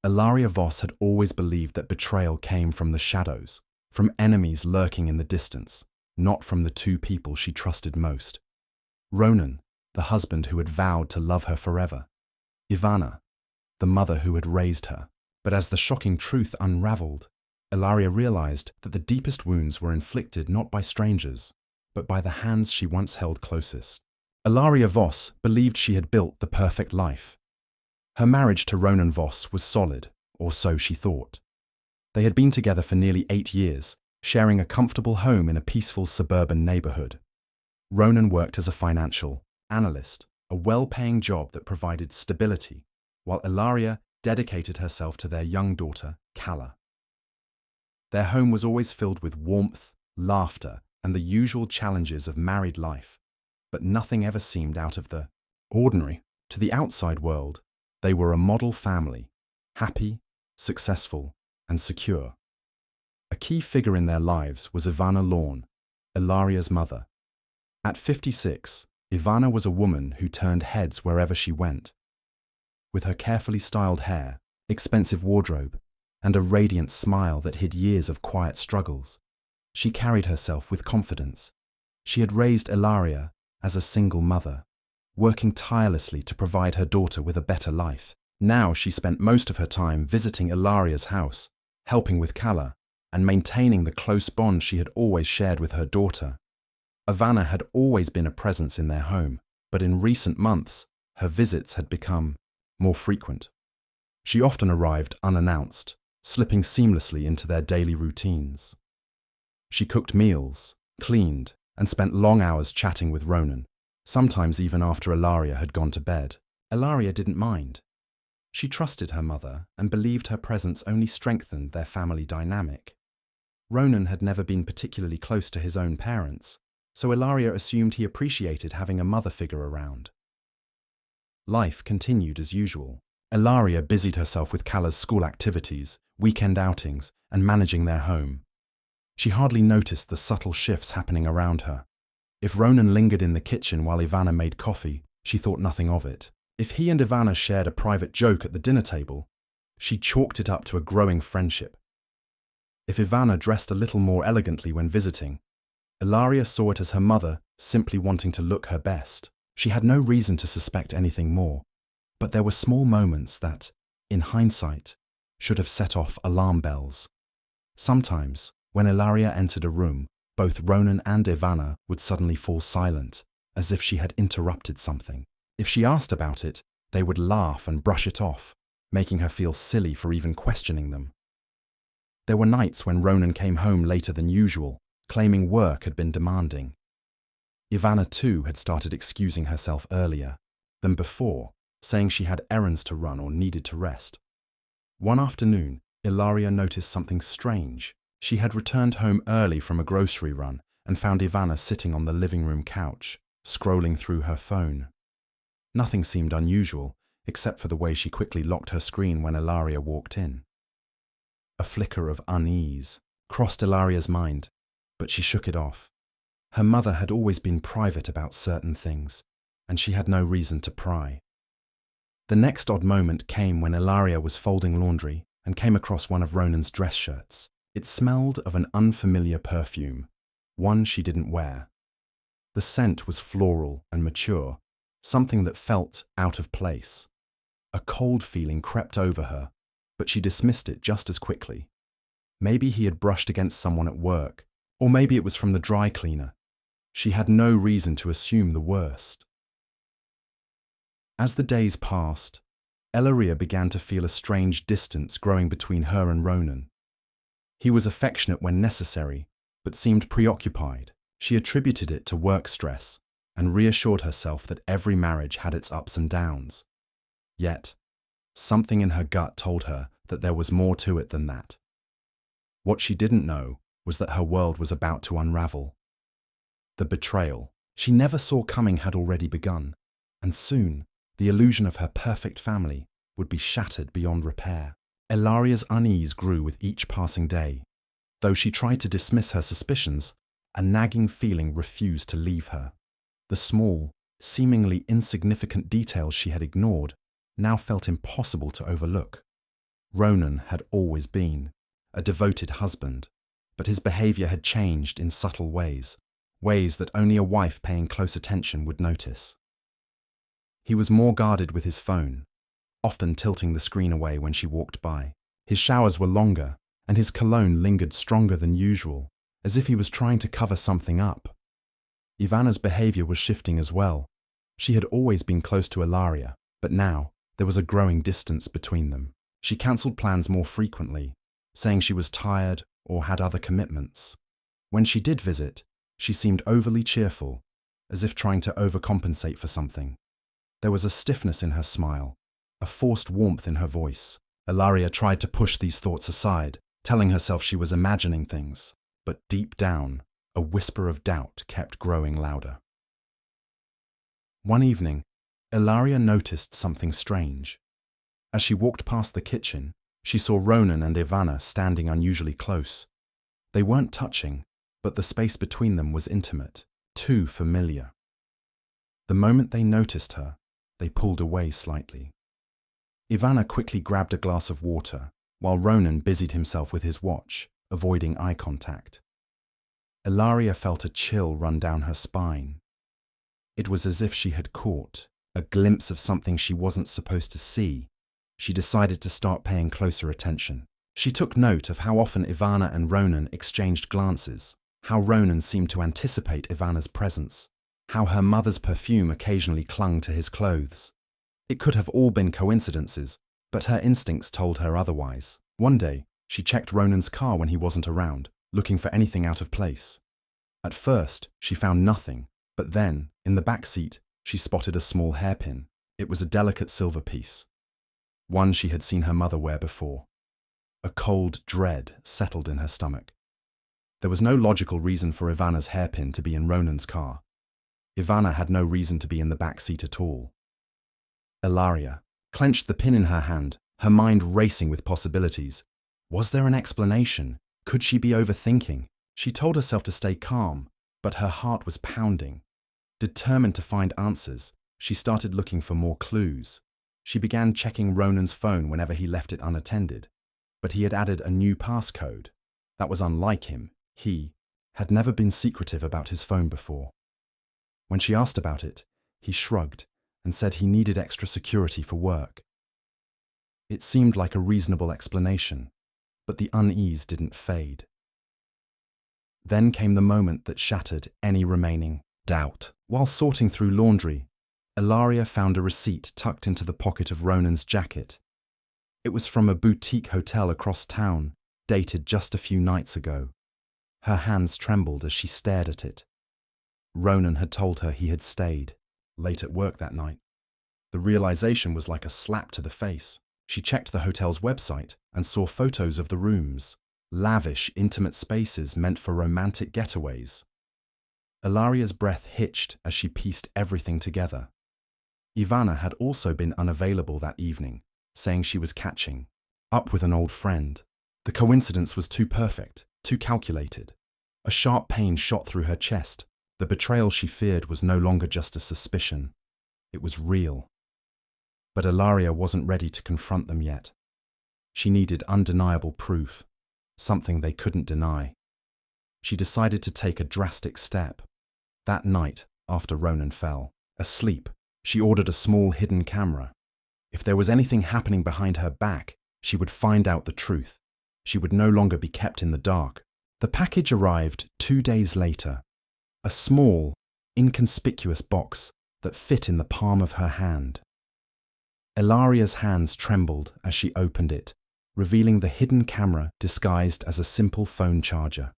Elaria Voss had always believed that betrayal came from the shadows, from enemies lurking in the distance, not from the two people she trusted most. Ronan, the husband who had vowed to love her forever. Ivanna, the mother who had raised her. But as the shocking truth unraveled, Elaria realized that the deepest wounds were inflicted not by strangers, but by the hands she once held closest. Elaria Voss believed she had built the perfect life. Her marriage to Ronan Voss was solid, or so she thought. They had been together for nearly 8 years, sharing a comfortable home in a peaceful suburban neighborhood. Ronan worked as a financial analyst, a well-paying job that provided stability, while Elaria dedicated herself to their young daughter, Calla. Their home was always filled with warmth, laughter, and the usual challenges of married life, but nothing ever seemed out of the ordinary. To the outside world, they were a model family, happy, successful, and secure. A key figure in their lives was Ivanna Mercer, Ilaria's mother. At 56, Ivanna was a woman who turned heads wherever she went. With her carefully styled hair, expensive wardrobe, and a radiant smile that hid years of quiet struggles, she carried herself with confidence. She had raised Elaria as a single mother, working tirelessly to provide her daughter with a better life. Now she spent most of her time visiting Ilaria's house, helping with Calla, and maintaining the close bond she had always shared with her daughter. Ivanna had always been a presence in their home, but in recent months, her visits had become more frequent. She often arrived unannounced, slipping seamlessly into their daily routines. She cooked meals, cleaned, and spent long hours chatting with Ronan, sometimes even after Elaria had gone to bed. Elaria didn't mind. She trusted her mother and believed her presence only strengthened their family dynamic. Ronan had never been particularly close to his own parents, so Elaria assumed he appreciated having a mother figure around. Life continued as usual. Elaria busied herself with Calla's school activities, weekend outings, and managing their home. She hardly noticed the subtle shifts happening around her. If Ronan lingered in the kitchen while Ivanna made coffee, she thought nothing of it. If he and Ivanna shared a private joke at the dinner table, she chalked it up to a growing friendship. If Ivanna dressed a little more elegantly when visiting, Elaria saw it as her mother simply wanting to look her best. She had no reason to suspect anything more, but there were small moments that, in hindsight, should have set off alarm bells. Sometimes, when Elaria entered a room, both Ronan and Ivanna would suddenly fall silent, as if she had interrupted something. If she asked about it, they would laugh and brush it off, making her feel silly for even questioning them. There were nights when Ronan came home later than usual, claiming work had been demanding. Ivanna too had started excusing herself earlier than before, saying she had errands to run or needed to rest. One afternoon, Elaria noticed something strange. She had returned home early from a grocery run and found Ivanna sitting on the living room couch, scrolling through her phone. Nothing seemed unusual, except for the way she quickly locked her screen when Elaria walked in. A flicker of unease crossed Ilaria's mind, but she shook it off. Her mother had always been private about certain things, and she had no reason to pry. The next odd moment came when Elaria was folding laundry and came across one of Ronan's dress shirts. It smelled of an unfamiliar perfume, one she didn't wear. The scent was floral and mature, something that felt out of place. A cold feeling crept over her, but she dismissed it just as quickly. Maybe he had brushed against someone at work, or maybe it was from the dry cleaner. She had no reason to assume the worst. As the days passed, Elaria began to feel a strange distance growing between her and Ronan. He was affectionate when necessary, but seemed preoccupied. She attributed it to work stress and reassured herself that every marriage had its ups and downs. Yet, something in her gut told her that there was more to it than that. What she didn't know was that her world was about to unravel. The betrayal she never saw coming had already begun, and soon the illusion of her perfect family would be shattered beyond repair. Elaria's unease grew with each passing day. Though she tried to dismiss her suspicions, a nagging feeling refused to leave her. The small, seemingly insignificant details she had ignored now felt impossible to overlook. Ronan had always been a devoted husband, but his behavior had changed in subtle ways, ways that only a wife paying close attention would notice. He was more guarded with his phone, often tilting the screen away when she walked by. His showers were longer, and his cologne lingered stronger than usual, as if he was trying to cover something up. Ivanna's behavior was shifting as well. She had always been close to Elaria, but now there was a growing distance between them. She cancelled plans more frequently, saying she was tired or had other commitments. When she did visit, she seemed overly cheerful, as if trying to overcompensate for something. There was a stiffness in her smile, a forced warmth in her voice. Elaria tried to push these thoughts aside, telling herself she was imagining things, but deep down, a whisper of doubt kept growing louder. One evening, Elaria noticed something strange. As she walked past the kitchen, she saw Ronan and Ivanna standing unusually close. They weren't touching, but the space between them was intimate, too familiar. The moment they noticed her, they pulled away slightly. Ivanna quickly grabbed a glass of water, while Ronan busied himself with his watch, avoiding eye contact. Elaria felt a chill run down her spine. It was as if she had caught a glimpse of something she wasn't supposed to see. She decided to start paying closer attention. She took note of how often Ivanna and Ronan exchanged glances, how Ronan seemed to anticipate Ivanna's presence, how her mother's perfume occasionally clung to his clothes. It could have all been coincidences, but her instincts told her otherwise. One day, she checked Ronan's car when he wasn't around, looking for anything out of place. At first, she found nothing, but then, in the back seat, she spotted a small hairpin. It was a delicate silver piece, one she had seen her mother wear before. A cold dread settled in her stomach. There was no logical reason for Ivanna's hairpin to be in Ronan's car. Ivanna had no reason to be in the back seat at all. Elaria clenched the pin in her hand, her mind racing with possibilities. Was there an explanation? Could she be overthinking? She told herself to stay calm, but her heart was pounding. Determined to find answers, she started looking for more clues. She began checking Ronan's phone whenever he left it unattended, but he had added a new passcode. That was unlike him. He had never been secretive about his phone before. When she asked about it, he shrugged and said he needed extra security for work. It seemed like a reasonable explanation, but the unease didn't fade. Then came the moment that shattered any remaining doubt. While sorting through laundry, Elaria found a receipt tucked into the pocket of Ronan's jacket. It was from a boutique hotel across town, dated just a few nights ago. Her hands trembled as she stared at it. Ronan had told her he had stayed late at work that night. The realization was like a slap to the face. She checked the hotel's website and saw photos of the rooms, lavish, intimate spaces meant for romantic getaways. Elaria's breath hitched as she pieced everything together. Ivanna had also been unavailable that evening, saying she was catching up with an old friend. The coincidence was too perfect, too calculated. A sharp pain shot through her chest. The betrayal she feared was no longer just a suspicion. It was real. But Elaria wasn't ready to confront them yet. She needed undeniable proof, something they couldn't deny. She decided to take a drastic step. That night, after Ronan fell, asleep, she ordered a small hidden camera. If there was anything happening behind her back, she would find out the truth. She would no longer be kept in the dark. The package arrived 2 days later. A small, inconspicuous box that fit in the palm of her hand. Elaria's hands trembled as she opened it, revealing the hidden camera disguised as a simple phone charger.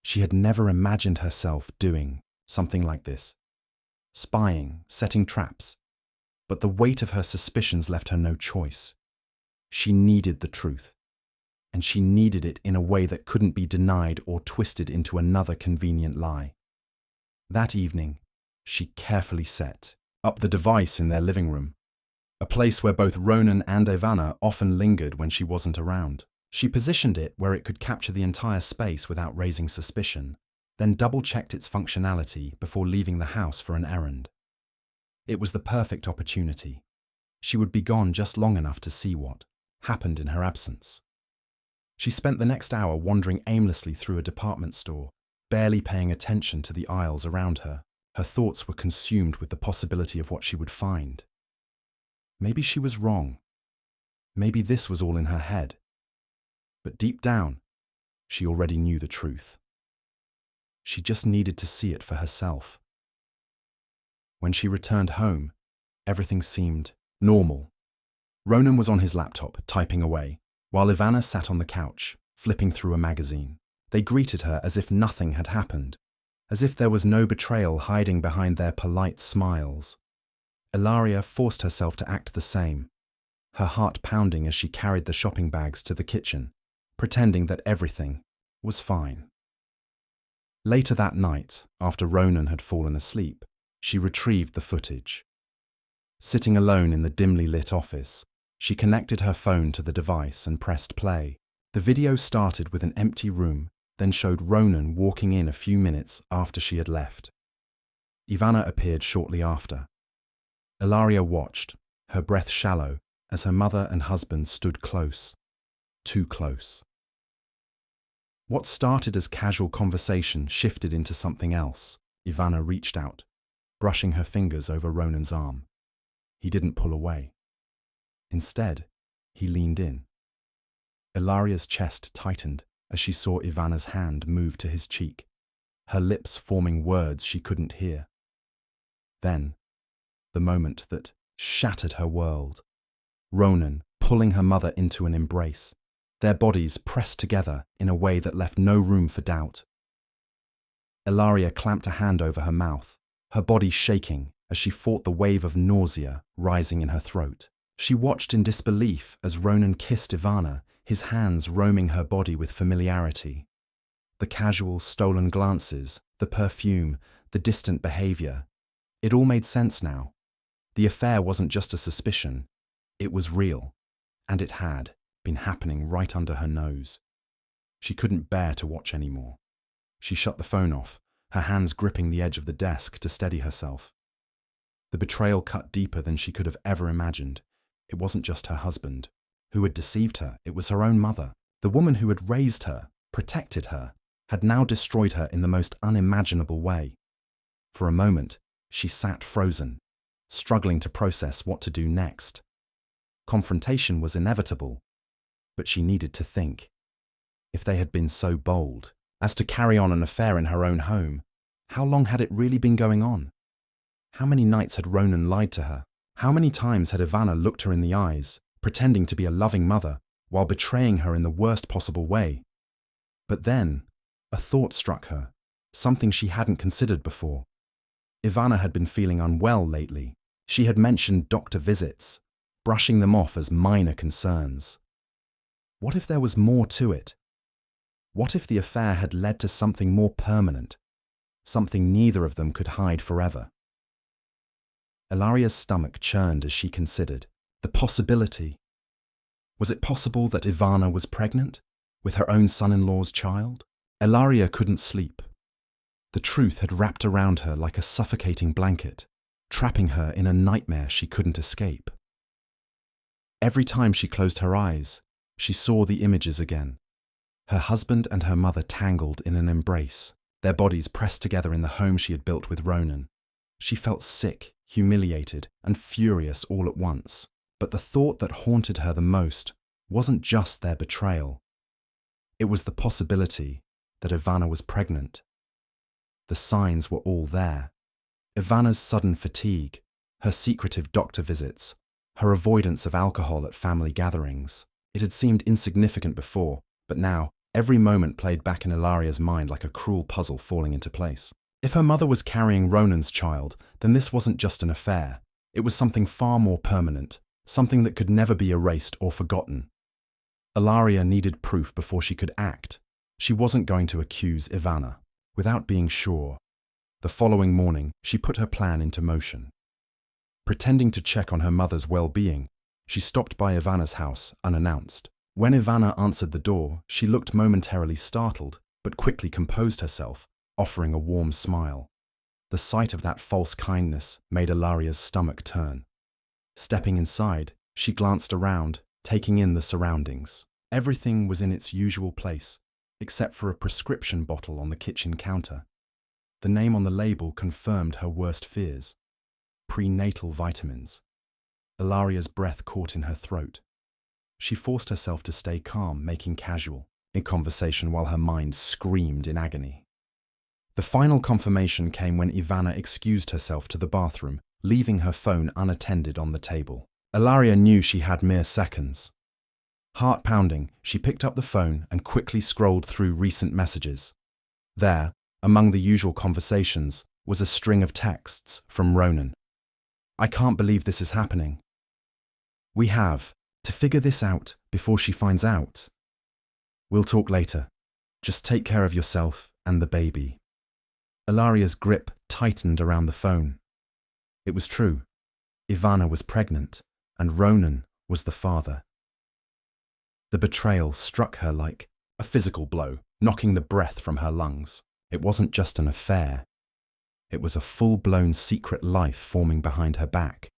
She had never imagined herself doing something like this. Spying, setting traps. But the weight of her suspicions left her no choice. She needed the truth. And she needed it in a way that couldn't be denied or twisted into another convenient lie. That evening, she carefully set up the device in their living room, a place where both Ronan and Ivanna often lingered when she wasn't around. She positioned it where it could capture the entire space without raising suspicion, then double-checked its functionality before leaving the house for an errand. It was the perfect opportunity. She would be gone just long enough to see what happened in her absence. She spent the next hour wandering aimlessly through a department store, barely paying attention to the aisles around her. Her thoughts were consumed with the possibility of what she would find. Maybe she was wrong. Maybe this was all in her head. But deep down, she already knew the truth. She just needed to see it for herself. When she returned home, everything seemed normal. Ronan was on his laptop, typing away, while Ivanna sat on the couch, flipping through a magazine. They greeted her as if nothing had happened, as if there was no betrayal hiding behind their polite smiles. Elaria forced herself to act the same, her heart pounding as she carried the shopping bags to the kitchen, pretending that everything was fine. Later that night, after Ronan had fallen asleep, she retrieved the footage. Sitting alone in the dimly lit office, she connected her phone to the device and pressed play. The video started with an empty room, then showed Ronan walking in a few minutes after she had left. Ivanna appeared shortly after. Elaria watched, her breath shallow, as her mother and husband stood close. Too close. What started as casual conversation shifted into something else. Ivanna reached out, brushing her fingers over Ronan's arm. He didn't pull away. Instead, he leaned in. Ilaria's chest tightened as she saw Ivanna's hand move to his cheek, her lips forming words she couldn't hear. Then, the moment that shattered her world. Ronan pulling her mother into an embrace, their bodies pressed together in a way that left no room for doubt. Elaria clamped a hand over her mouth, her body shaking as she fought the wave of nausea rising in her throat. She watched in disbelief as Ronan kissed Ivanna, his hands roaming her body with familiarity. The casual, stolen glances, the perfume, the distant behavior. It all made sense now. The affair wasn't just a suspicion. It was real, and it had been happening right under her nose. She couldn't bear to watch anymore. She shut the phone off, her hands gripping the edge of the desk to steady herself. The betrayal cut deeper than she could have ever imagined. It wasn't just her husband, who had deceived her. It was her own mother. The woman who had raised her, protected her, had now destroyed her in the most unimaginable way. For a moment, she sat frozen, struggling to process what to do next. Confrontation was inevitable, but she needed to think. If they had been so bold as to carry on an affair in her own home, how long had it really been going on? How many nights had Ronan lied to her? How many times had Ivanna looked her in the eyes, pretending to be a loving mother, while betraying her in the worst possible way? But then, a thought struck her, something she hadn't considered before. Ivanna had been feeling unwell lately. She had mentioned doctor visits, brushing them off as minor concerns. What if there was more to it? What if the affair had led to something more permanent, something neither of them could hide forever? Ilaria's stomach churned as she considered the possibility. Was it possible that Ivanna was pregnant, with her own son-in-law's child? Elaria couldn't sleep. The truth had wrapped around her like a suffocating blanket, trapping her in a nightmare she couldn't escape. Every time she closed her eyes, she saw the images again. Her husband and her mother tangled in an embrace, their bodies pressed together in the home she had built with Ronan. She felt sick, humiliated, and furious all at once. But the thought that haunted her the most wasn't just their betrayal. It was the possibility that Ivanna was pregnant. The signs were all there. Ivanna's sudden fatigue, her secretive doctor visits, her avoidance of alcohol at family gatherings. It had seemed insignificant before, but now every moment played back in Ilaria's mind like a cruel puzzle falling into place. If her mother was carrying Ronan's child, then this wasn't just an affair. It was something far more permanent, something that could never be erased or forgotten. Elaria needed proof before she could act. She wasn't going to accuse Ivanna without being sure. The following morning, she put her plan into motion. Pretending to check on her mother's well-being, she stopped by Ivanna's house unannounced. When Ivanna answered the door, she looked momentarily startled, but quickly composed herself, offering a warm smile. The sight of that false kindness made Ilaria's stomach turn. Stepping inside, she glanced around, taking in the surroundings. Everything was in its usual place, except for a prescription bottle on the kitchen counter. The name on the label confirmed her worst fears: prenatal vitamins. Ilaria's breath caught in her throat. She forced herself to stay calm, making casual conversation while her mind screamed in agony. The final confirmation came when Ivanna excused herself to the bathroom, leaving her phone unattended on the table. Elaria knew she had mere seconds. Heart pounding, she picked up the phone and quickly scrolled through recent messages. There, among the usual conversations, was a string of texts from Ronan. "I can't believe this is happening. We have to figure this out before she finds out. We'll talk later. Just take care of yourself and the baby." Ilaria's grip tightened around the phone. It was true. Ivanna was pregnant, and Ronan was the father. The betrayal struck her like a physical blow, knocking the breath from her lungs. It wasn't just an affair. It was a full-blown secret life forming behind her back.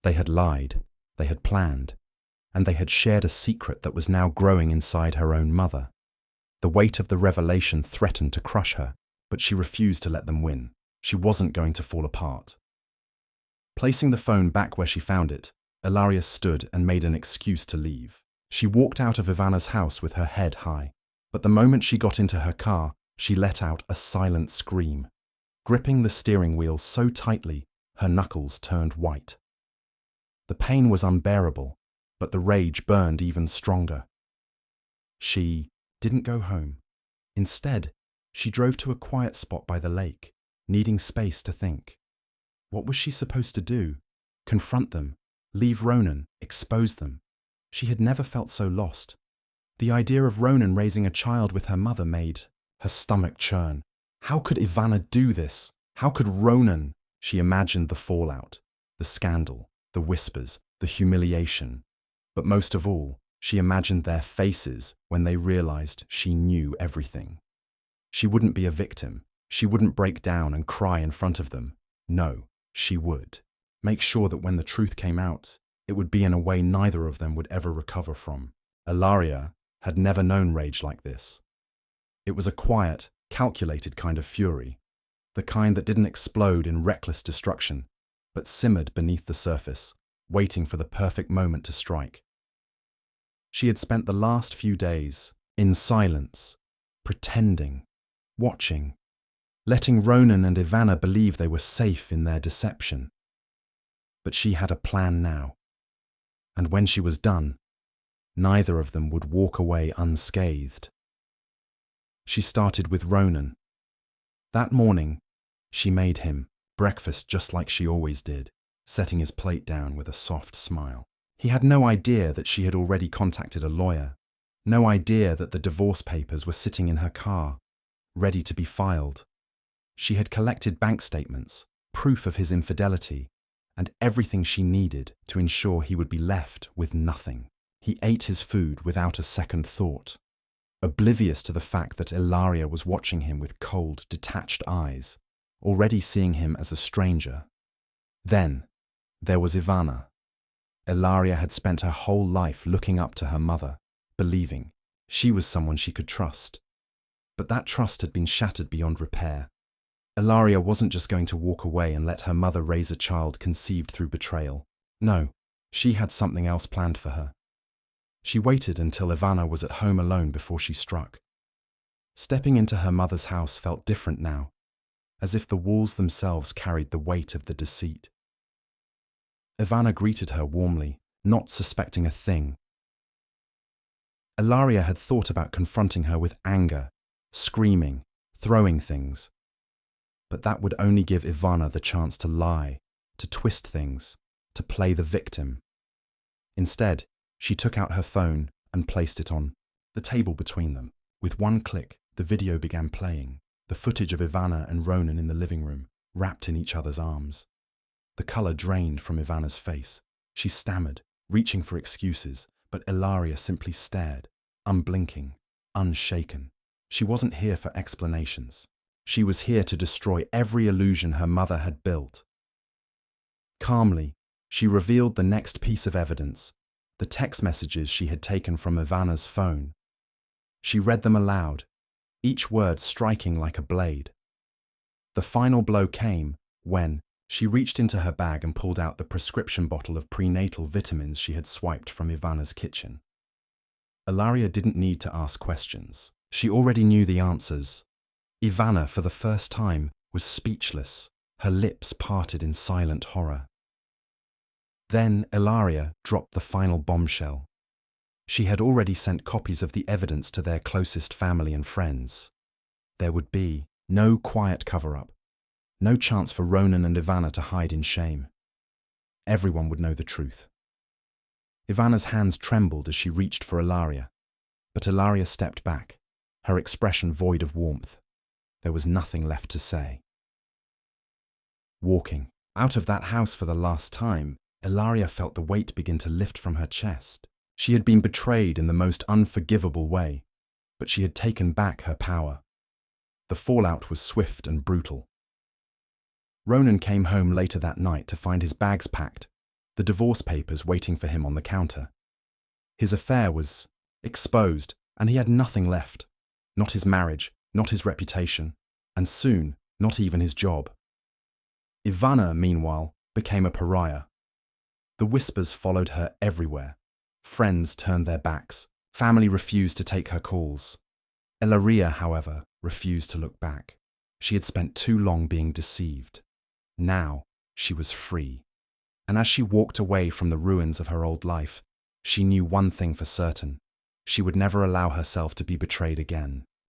They had lied, they had planned, and they had shared a secret that was now growing inside her own mother. The weight of the revelation threatened to crush her, but she refused to let them win. She wasn't going to fall apart. Placing the phone back where she found it, Elaria stood and made an excuse to leave. She walked out of Ivanna's house with her head high, but the moment she got into her car, she let out a silent scream. Gripping the steering wheel so tightly, her knuckles turned white. The pain was unbearable, but the rage burned even stronger. She didn't go home. Instead, she drove to a quiet spot by the lake, needing space to think. What was she supposed to do? Confront them? Leave Ronan? Expose them? She had never felt so lost. The idea of Ronan raising a child with her mother made her stomach churn. How could Ivanna do this? How could Ronan? She imagined the fallout, the scandal, the whispers, the humiliation. But most of all, she imagined their faces when they realized she knew everything. She wouldn't be a victim. She wouldn't break down and cry in front of them. No, she would. Make sure that when the truth came out, it would be in a way neither of them would ever recover from. Elaria had never known rage like this. It was a quiet, calculated kind of fury, the kind that didn't explode in reckless destruction, but simmered beneath the surface, waiting for the perfect moment to strike. She had spent the last few days in silence, pretending, watching, letting Ronan and Ivanna believe they were safe in their deception. But she had a plan now, and when she was done, neither of them would walk away unscathed. She started with Ronan. That morning, she made him breakfast just like she always did, setting his plate down with a soft smile. He had no idea that she had already contacted a lawyer, no idea that the divorce papers were sitting in her car, ready to be filed. She had collected bank statements, proof of his infidelity, and everything she needed to ensure he would be left with nothing. He ate his food without a second thought, oblivious to the fact that Elaria was watching him with cold, detached eyes, already seeing him as a stranger. Then, there was Ivanna. Elaria had spent her whole life looking up to her mother, believing she was someone she could trust. But that trust had been shattered beyond repair. Elaria wasn't just going to walk away and let her mother raise a child conceived through betrayal. No, she had something else planned for her. She waited until Ivanna was at home alone before she struck. Stepping into her mother's house felt different now, as if the walls themselves carried the weight of the deceit. Ivanna greeted her warmly, not suspecting a thing. Elaria had thought about confronting her with anger, screaming, throwing things. But that would only give Ivanna the chance to lie, to twist things, to play the victim. Instead, she took out her phone and placed it on the table between them. With one click, the video began playing, the footage of Ivanna and Ronan in the living room, wrapped in each other's arms. The colour drained from Ivanna's face. She stammered, reaching for excuses, but Elaria simply stared, unblinking, unshaken. She wasn't here for explanations. She was here to destroy every illusion her mother had built. Calmly, she revealed the next piece of evidence, the text messages she had taken from Ivanna's phone. She read them aloud, each word striking like a blade. The final blow came when she reached into her bag and pulled out the prescription bottle of prenatal vitamins she had swiped from Ivanna's kitchen. Elaria didn't need to ask questions. She already knew the answers. Ivanna, for the first time, was speechless, her lips parted in silent horror. Then Elaria dropped the final bombshell. She had already sent copies of the evidence to their closest family and friends. There would be no quiet cover-up, no chance for Ronan and Ivanna to hide in shame. Everyone would know the truth. Ivanna's hands trembled as she reached for Elaria, but Elaria stepped back, her expression void of warmth. There was nothing left to say. Walking out of that house for the last time, Elaria felt the weight begin to lift from her chest. She had been betrayed in the most unforgivable way, but she had taken back her power. The fallout was swift and brutal. Ronan came home later that night to find his bags packed, the divorce papers waiting for him on the counter. His affair was exposed, and he had nothing left. Not his marriage, not his reputation, and soon, not even his job. Ivanna, meanwhile, became a pariah. The whispers followed her everywhere. Friends turned their backs. Family refused to take her calls. Elaria, however, refused to look back. She had spent too long being deceived. Now, she was free. And as she walked away from the ruins of her old life, she knew one thing for certain. She would never allow herself to be betrayed again.